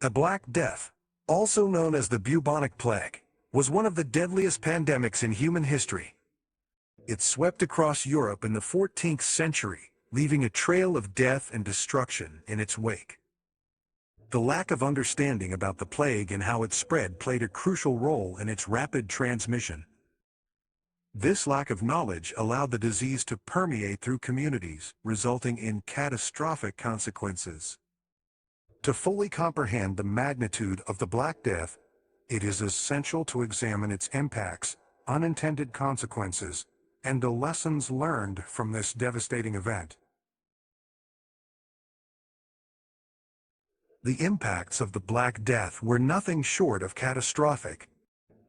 The Black Death, also known as the bubonic plague, was one of the deadliest pandemics in human history. It swept across Europe in the 14th century, leaving a trail of death and destruction in its wake. The lack of understanding about the plague and how it spread played a crucial role in its rapid transmission. This lack of knowledge allowed the disease to permeate through communities, resulting in catastrophic consequences. To fully comprehend the magnitude of the Black Death, it is essential to examine its impacts, unintended consequences, and the lessons learned from this devastating event. The impacts of the Black Death were nothing short of catastrophic.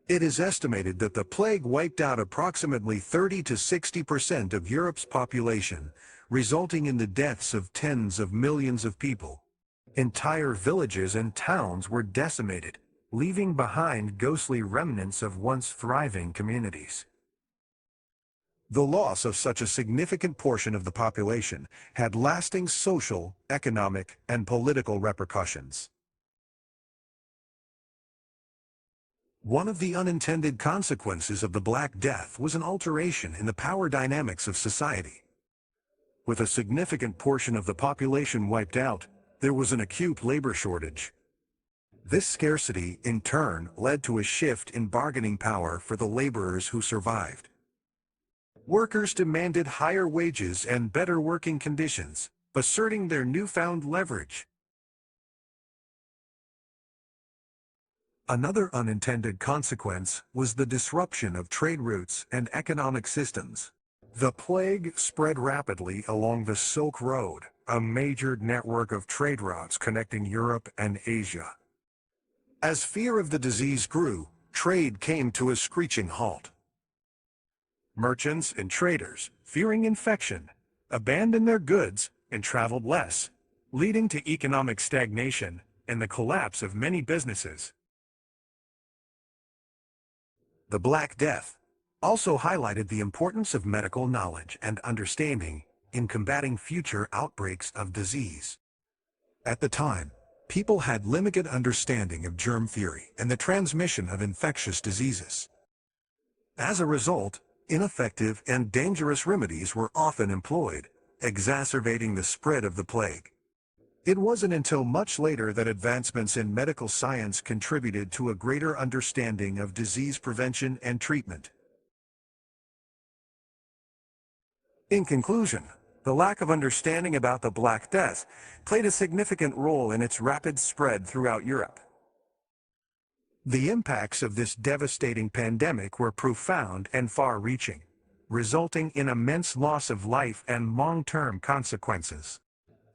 It is estimated that the plague wiped out approximately 30 to 60% of Europe's population, resulting in the deaths of tens of millions of people. Entire villages and towns were decimated, leaving behind ghostly remnants of once thriving communities. The loss of such a significant portion of the population had lasting social, economic, and political repercussions. One of the unintended consequences of the Black Death was an alteration in the power dynamics of society. With a significant portion of the population wiped out, there was an acute labor shortage. This scarcity, in turn, led to a shift in bargaining power for the laborers who survived. Workers demanded higher wages and better working conditions, asserting their newfound leverage. Another unintended consequence was the disruption of trade routes and economic systems. The plague spread rapidly along the Silk Road, a major network of trade routes connecting Europe and Asia. As fear of the disease grew, trade came to a screeching halt. Merchants and traders, fearing infection, abandoned their goods and traveled less, leading to economic stagnation and the collapse of many businesses. The Black Death also highlighted the importance of medical knowledge and understanding in combating future outbreaks of disease. At the time, people had limited understanding of germ theory and the transmission of infectious diseases. As a result, ineffective and dangerous remedies were often employed, exacerbating the spread of the plague. It wasn't until much later that advancements in medical science contributed to a greater understanding of disease prevention and treatment. In conclusion, the lack of understanding about the Black Death played a significant role in its rapid spread throughout Europe. The impacts of this devastating pandemic were profound and far-reaching, resulting in immense loss of life and long-term consequences.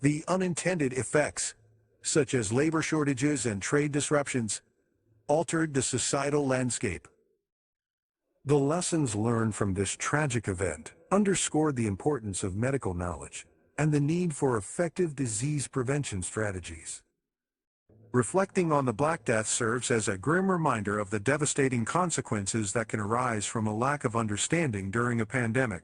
The unintended effects, such as labor shortages and trade disruptions, altered the societal landscape. The lessons learned from this tragic event underscored the importance of medical knowledge and the need for effective disease prevention strategies. Reflecting on the Black Death serves as a grim reminder of the devastating consequences that can arise from a lack of understanding during a pandemic.